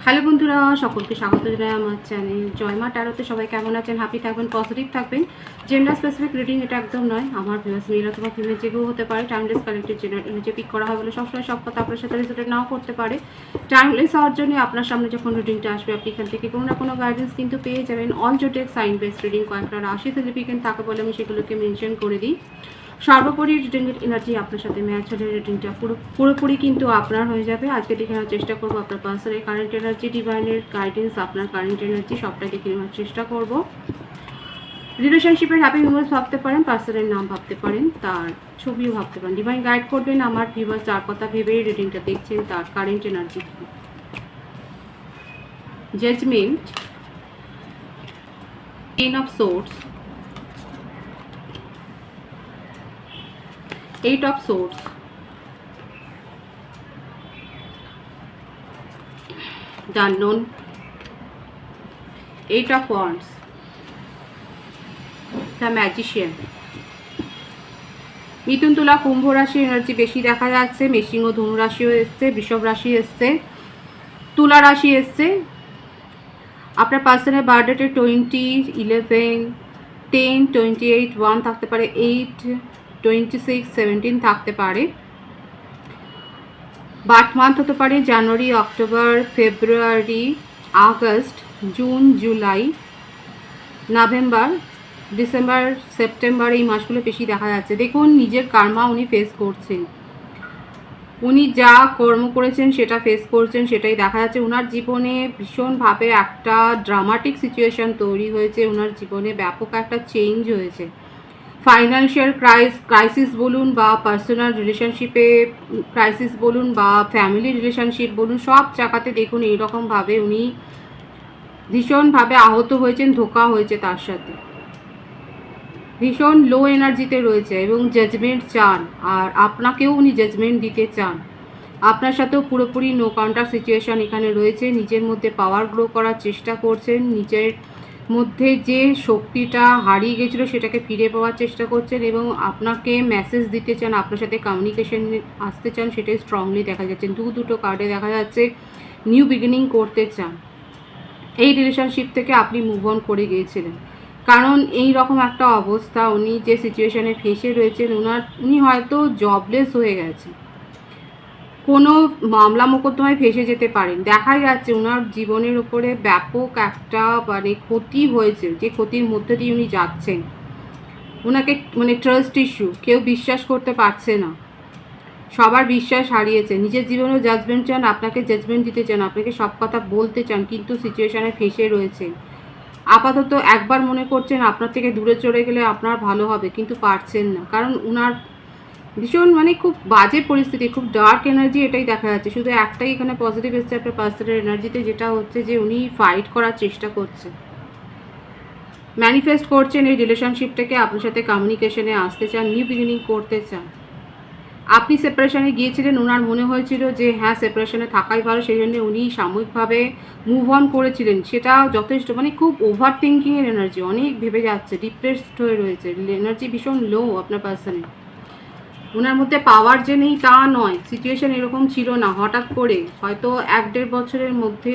Hello বন্ধুরা, সকলকে স্বাগত জানাই আমার চ্যানেল জয় মা ট্যারোতে। সবাই কেমন আছেন? হ্যাপি থাকবেন, পজিটিভ থাকবেন। জেন্ডার স্পেসিফিক রিডিং এটা একদম নয়। আমার ভিউয়ার্স মেল অথবা ফিমেল যে কেউ হতে পারে। টাইমলেস কালেক্টেড যে পিক করা হয় বলে সবসময় সব কথা আপনার সাথে রিলেটেড নাও করতে পারে। টাইমলেস হওয়ার জন্য আপনার সামনে যখন রিডিংটা আসবে আপনি এখান থেকে কোনো না কোনো গাইডেন্স কিন্তু পেয়ে যাবেন। অল জোটেক সাইন বেস রিডিং কয়েকটা রাশি সিগনিফিকেন্ট থাকে বলে আমি সেগুলোকে মেনশন করে দিই। সর্বোপরি রিডিংয়ের এনার্জি আপনার সাথে ম্যাচ হলে রিডিংটা পুরোপুরি কিন্তু আপনার হয়ে যাবে। আজকে দেখে নেওয়ার চেষ্টা করবো আপনার পার্সনের কারেন্ট এনার্জি, ডিভাইনের গাইডেন্স, আপনার কারেন্ট এনার্জি সবটাই দেখে নেওয়ার চেষ্টা করব। রিলেশনশিপের হ্যাপি মেমোরিজ ভাবতে পারেন, পার্সনের নাম ভাবতে পারেন, তার ছবিও ভাবতে পারেন। ডিভাইন গাইড করবেন আমার ভিউয়ার্স যার কথা ভেবেই রিডিংটা দেখছেন তার কারেন্ট এনার্জি কি। Judgement, ten of swords, eight of swords, the unknown, eight of wands, the magician। মিথুন, তুলা, কুম্ভ রাশি এনার্জি বেশি দেখা যাচ্ছে। মেষিং ও ধনু রাশিও এসছে, বৃষভ রাশি এসছে, তুলা রাশি এসছে। আপনার পার্সনের বার্থডেটে 20, 11, 10, 28, 1 থাকতে পারে, 8, 26, 17 থাকতে পারে। বার্থ মান্থ হতে পারে January, October, February, August, June, July, November, December, September, এই মাসগুলো বেশি দেখা যাচ্ছে। দেখুন নিজের কার্মা উনি ফেস করছেন, উনি যা কর্ম করেছেন সেটা ফেস করছেন, সেটাই দেখা যাচ্ছে। ওনার জীবনে ভীষণভাবে একটা ড্রামাটিক সিচুয়েশন তৈরি হয়েছে, ওনার জীবনে ব্যাপক একটা চেঞ্জ হয়েছে। ফাইন্যান্সিয়াল ক্রাইসিস বলুন বা পার্সোনাল রিলেশনশিপে ক্রাইসিস বলুন বা ফ্যামিলি রিলেশনশিপ বলুন, সব জায়গাতে দেখুন এইরকমভাবে উনি ভীষণভাবে আহত হয়েছেন, ধোঁকা হয়েছে তার সাথে। ভীষণ লো এনার্জিতে রয়েছে এবং জাজমেন্ট চান, আর আপনাকেও উনি জাজমেন্ট দিতে চান। আপনার সাথেও পুরোপুরি নো কন্ট্যাক্ট সিচুয়েশন এখানে রয়েছে। নিজের মধ্যে পাওয়ার গ্রো করার চেষ্টা করছেন, নিজের মধ্যে যে শক্তিটা হারিয়ে গেছিলো সেটাকে ফিরে পাওয়ার চেষ্টা করছেন এবং আপনাকে মেসেজ দিতে চান, আপনার সাথে কমিউনিকেশন আসতে চান, সেটাই স্ট্রংলি দেখা যাচ্ছে। দুটো কার্ডে দেখা যাচ্ছে নিউ বিগিনিং করতে চান। এই রিলেশনশিপ থেকে আপনি মুভ অন করে গিয়েছিলেন, কারণ এই রকম একটা অবস্থা উনি যে সিচুয়েশানে ফেসে রয়েছেন, উনি হয়তো জবলেস হয়ে গেছে, কোনো মামলা মোকদ্দমায় ফেসে যেতে পারেন। দেখা যাচ্ছে ওনার জীবনের ওপরে ব্যাপক একটা ক্ষতি হয়েছে, যে ক্ষতির মধ্যে দিয়ে উনি যাচ্ছেন। ওনাকে ট্রাস্ট ইস্যু, কেউ বিশ্বাস করতে পারছে না, সবার বিশ্বাস হারিয়েছে। নিজের জীবনেও জাজমেন্ট চান, আপনাকে জাজমেন্ট দিতে চান, আপনাকে সব কথা বলতে চান, কিন্তু সিচুয়েশানে ফেসে রয়েছে। আপাতত একবার মনে করছেন আপনার থেকে দূরে চলে গেলে আপনার ভালো হবে, কিন্তু পারছেন না, কারণ ওনার ভীষণ খুব বাজে পরিস্থিতি, খুব ডার্ক এনার্জি, এটাই দেখা যাচ্ছে। শুধু একটাই এখানে পজিটিভ এসছে আপনার পার্সোনাল এনার্জিতে, যেটা হচ্ছে যে উনি ফাইট করার চেষ্টা করছেন, ম্যানিফেস্ট করছেন এই রিলেশনশিপটাকে, আপনার সাথে কমিউনিকেশনে আসতে চান, নিউ বিগিনিং করতে চান। আপনি সেপারেশনে গিয়েছিলেন, ওনার মনে হয়েছিল যে হ্যাঁ সেপারেশনে থাকাই ভালো, সেই জন্য উনি সাময়িকভাবে মুভ অন করেছিলেন। সেটা যথেষ্ট খুব ওভার থিঙ্কিংয়ের এনার্জি, অনেক ভেবে যাচ্ছে, ডিপ্রেসড হয়ে রয়েছে, এনার্জি ভীষণ লো আপনার পার্সনে। ওনার মধ্যে পাওয়ার যে নেই তা নয়, সিচুয়েশন এরকম ছিল না, হঠাৎ করে হয়তো 1-1.5 বছরের মধ্যে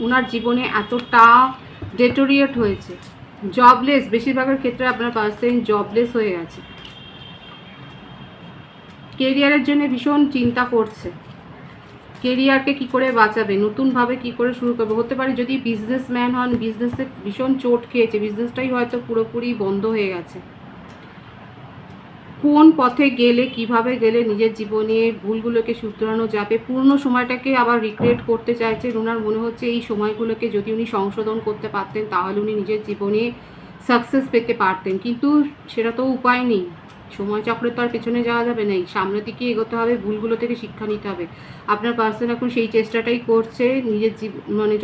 ওনার জীবনে এতটা ডেটোরিয়েট হয়েছে। জবলেস, বেশিরভাগের ক্ষেত্রে আপনার পার্সন জবলেস হয়ে গেছে, কেরিয়ারের জন্য ভীষণ চিন্তা করছে, কেরিয়ারকে কি করে বাঁচাবে, নতুনভাবে কি করে শুরু করবে। হতে পারে যদি বিজনেসম্যান হন, বিজনেসে ভীষণ চোট খেয়েছে, বিজনেসটাই হয়তো পুরোপুরি বন্ধ হয়ে গেছে। কোন পথে গেলে, কিভাবে গেলে নিজের জীবনে ভুলগুলোকে শুধরানো যাবে, পূর্ণ সময়টাকে আবার রিক্রিয়েট করতে চাইছেন। ওনার মনে হচ্ছে এই সময়গুলোকে যদি উনি সংশোধন করতে পারতেন তাহলে উনি নিজের জীবনে সাকসেস পেতে পারতেন, কিন্তু সেটা তো উপায় নেই। সময় চক্রের তো আর পেছনে যাওয়া যাবে না, সামনের দিকে এগোতে হবে, ভুলগুলো থেকে শিক্ষা নিতে হবে। আপনার পার্সন এখন সেই চেষ্টাটাই করছে, নিজের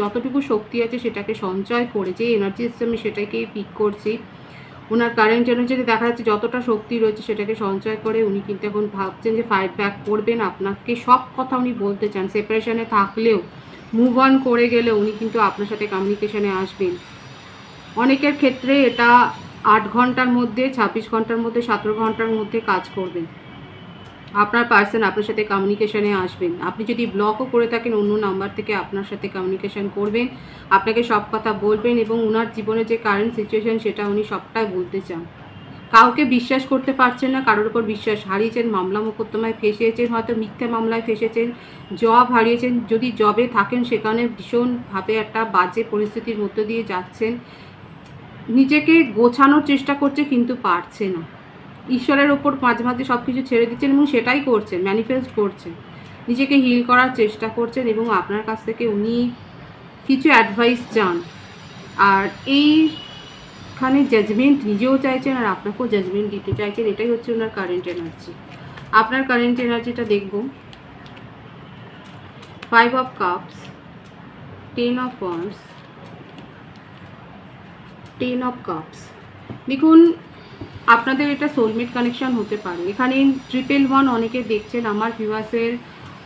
যতটুকু শক্তি আছে সেটাকে সঞ্চয় করে, যে এনার্জি সিস্টেমে সেটাকেই পিক করছি। ওনার কারেন্ট এনার্জিতে দেখা যাচ্ছে যতটা শক্তি রয়েছে সেটাকে সঞ্চয় করে উনি কিন্তু এখন ভাবছেন যে ফাইট ব্যাক করবেন, আপনাকে সব কথা উনি বলতে চান। সেপারেশনে থাকলেও, মুভ অন করে গেলেও উনি কিন্তু আপনার সাথে কমিউনিকেশনে আসবেন। অনেকের ক্ষেত্রে এটা 8 ঘন্টার মধ্যে, 26 ঘন্টার মধ্যে, 17 ঘন্টার মধ্যে কাজ করবেন। আপনার পার্সন আপনার সাথে কমিউনিকেশনে আসবেন। আপনি যদি ব্লকও করে থাকেন অন্য নাম্বার থেকে আপনার সাথে কমিউনিকেশন করবেন, আপনাকে সব কথা বলবেন এবং ওনার জীবনে যে কারেন্ট সিচুয়েশন সেটা উনি সবটাই বলতে চান। কাউকে বিশ্বাস করতে পারছেন না, কারোর উপর বিশ্বাস হারিয়েছেন, মামলা মোকদ্দমায় ফেসেছেন, হয়তো মিথ্যে মামলায় ফেসেছেন, জব হারিয়েছেন, যদি জবে থাকেন সেখানে ভীষণভাবে একটা বাজে পরিস্থিতির মধ্য দিয়ে যাচ্ছেন, নিজেকে গোছানোর চেষ্টা করছে কিন্তু পারছে না, ঈশ্বরের ওপর মাঝে মাঝে সব কিছু ছেড়ে দিচ্ছেন এবং সেটাই করছেন, ম্যানিফেস্ট করছেন, নিজেকে হিল করার চেষ্টা করছেন এবং আপনার কাছ থেকে উনি কিছু অ্যাডভাইস চান। আর এইখানে জাজমেন্ট নিজেও চাইছেন আর আপনাকেও জাজমেন্ট দিতে চাইছেন, এটাই হচ্ছে ওনার কারেন্ট এনার্জি। আপনার কারেন্ট এনার্জিটা দেখব। 5 of cups, 10 of wands, 10 of cups. দেখুন আপনাদের এটা সোলমেট কানেকশন হতে পারে। এখানে 111 অনেকে দেখছেন, আমার ভিউয়ার্সের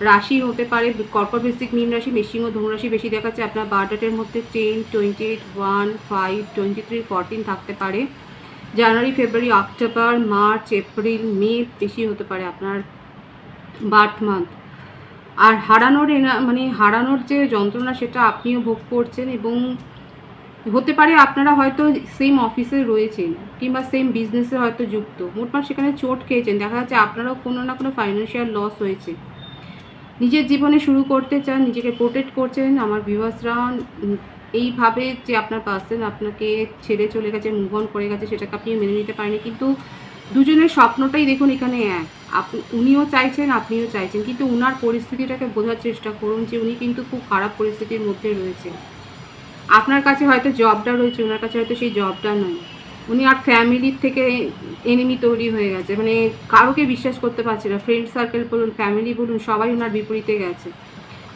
রাশি হতে পারে কর্কট, বৃশ্চিক, মীন রাশি, মেষিং ও ধনু রাশি বেশি দেখাচ্ছে। আপনার বার্থডেটের মধ্যে 10, 28, 1, 5, 23, 14 থাকতে পারে। জানুয়ারি, ফেব্রুয়ারি, অক্টোবর, মার্চ, এপ্রিল, মে বেশি হতে পারে আপনার বার্থ মান্থ। আর হারানোর যে যন্ত্রণা সেটা আপনিও ভোগ করছেন এবং হতে পারে আপনারা হয়তো সেম অফিসে রয়েছেন কিংবা সেম বিজনেসে হয়তো যুক্ত, মোটমাট সেখানে চোট খেয়েছেন, দেখা যাচ্ছে আপনারাও কোনো না কোনো ফাইন্যান্সিয়াল লস হয়েছে। নিজের জীবনে শুরু করতে চান, নিজেকে প্রোটেক্ট করছেন। আমার ভিউয়ার্সরা এইভাবে যে আপনার পার্সন আপনাকে ছেড়ে চলে গেছে, মুভ অন করে গেছে, সেটাকে আপনি মেনে নিতে পারেনি, কিন্তু দুজনের স্বপ্নটাই দেখুন এখানে এক। উনিও চাইছেন, আপনিও চাইছেন, কিন্তু উনার পরিস্থিতিটাকে বোঝার চেষ্টা করুন যে উনি কিন্তু খুব খারাপ পরিস্থিতির মধ্যে রয়েছে। আপনার কাছে হয়তো জবটা রয়েছে, ওনার কাছে হয়তো সেই জবটা নয়। উনি আর ফ্যামিলির থেকে এনিমি তৈরি হয়ে গেছে, মানে কারোকে বিশ্বাস করতে পারছে না। ফ্রেন্ড সার্কেল বলুন, ফ্যামিলি বলুন, সবাই ওনার বিপরীতে গেছে।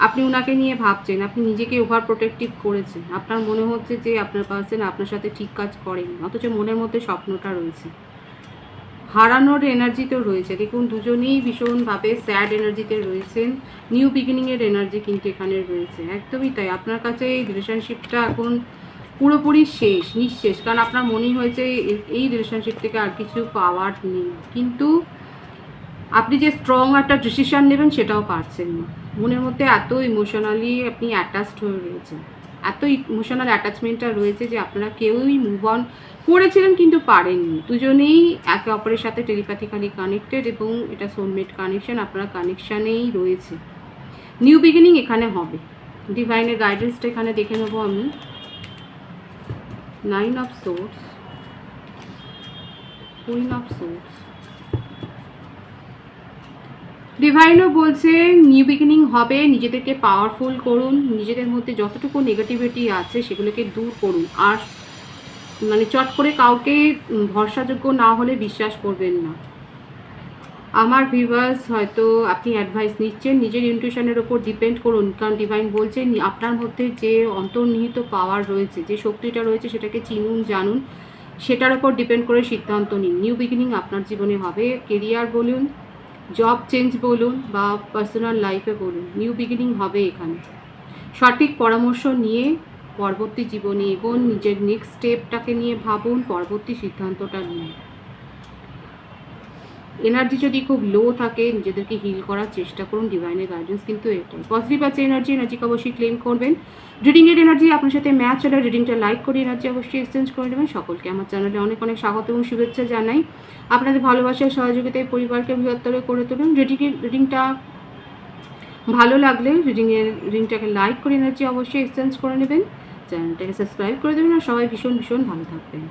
আপনি ওনাকে নিয়ে ভাবছেন, আপনি নিজেকে ওভার প্রোটেক্টিভ করেছেন, আপনার মনে হচ্ছে যে আপনার পার্সন আপনার সাথে ঠিক কাজ করেনি, অথচ মনের মধ্যে স্বপ্নটা রয়েছে। হারানোর এনার্জিতেও রয়েছে, দেখুন দুজনেই ভীষণভাবে স্যাড এনার্জিতে রয়েছেন। নিউ বিগিনিংয়ের এনার্জি কিন্তু এখানে রয়েছে, একদমই তাই। আপনার কাছে এই রিলেশনশিপটা এখন পুরোপুরি নিঃশেষ, কারণ আপনার মনেই হয়েছে এই রিলেশনশিপ থেকে আর কিছু পাওয়ার নেই, কিন্তু আপনি যে স্ট্রং একটা ডিসিশন নেবেন সেটাও পারছেন না। মনের মধ্যে এত ইমোশনালি আপনি অ্যাটাচড হয়ে রয়েছেন, এত ইমোশনাল অ্যাটাচমেন্টটা রয়েছে যে আপনারা কেউই মুভ অন করেছিলেন কিন্তু পারেননি। দুজনেই একে অপরের সাথে টেলিপ্যাথিক্যালি কানেক্টেড এবং এটা সোলমেট কানেকশন, আপনারা কানেকশানেই রয়েছে। নিউ বিগিনিং এখানে হবে। ডিভাইনের গাইডেন্সটা এখানে দেখে নেবো আমি। 9 of source, queen of source. ডিভাইনও বলছে নিউ বিগিনিং হবে, নিজেদেরকে পাওয়ারফুল করুন, নিজেদের মধ্যে যতটুকু নেগেটিভিটি আছে সেগুলোকে দূর করুন। আর চট করে কাউকে ভরসাযোগ্য না হলে বিশ্বাস করবেন না। আমার ভিউয়ার্স হয়তো আপনি অ্যাডভাইস নিচ্ছেন, নিজের ইনটিউশনের ওপর ডিপেন্ড করুন, কারণ ডিভাইন বলছে আপনার মধ্যে যে অন্তর্নিহিত পাওয়ার রয়েছে, যে শক্তিটা রয়েছে সেটাকে চিনুন, জানুন, সেটার ওপর ডিপেন্ড করে সিদ্ধান্ত নিন। নিউ বিগিনিং আপনার জীবনে হবে। কেরিয়ার বলুন, জব চেঞ্জ বলুন বা পার্সোনাল লাইফে বলুন, নিউ বিগিনিং হবে এখানে। সঠিক পরামর্শ নিয়ে পরবর্তী জীবনে এগোন, নিজের নেক্সট স্টেপটাকে নিয়ে ভাবুন, পরবর্তী সিদ্ধান্তটা নিন। এনার্জি যদি খুব লো থাকে নিজেদেরকে হিল করার চেষ্টা করুন, ডিভাইনের গাইডেন্স কিন্তু এটাই। পজিটিভ আছে এনার্জিকে অবশ্যই ক্লেম করবেন। রিডিংয়ের এনার্জি আপনার সাথে ম্যাচ হলে রিডিংটা লাইক করে এনার্জি অবশ্যই এক্সচেঞ্জ করে নেবেন। সকলকে আমার চ্যানেলে অনেক অনেক স্বাগত এবং শুভেচ্ছা জানাই। আপনাদের ভালোবাসার সহযোগিতায় পরিবারকে বৃহত্তর করে তুলুন। রিডিংটা ভালো লাগলে রিডিংটাকে লাইক করে এনার্জি অবশ্যই এক্সচেঞ্জ করে নেবেন, চ্যানেলটাকে সাবস্ক্রাইব করে দেবেন আর সবাই ভীষণ ভীষণ ভালো থাকবেন।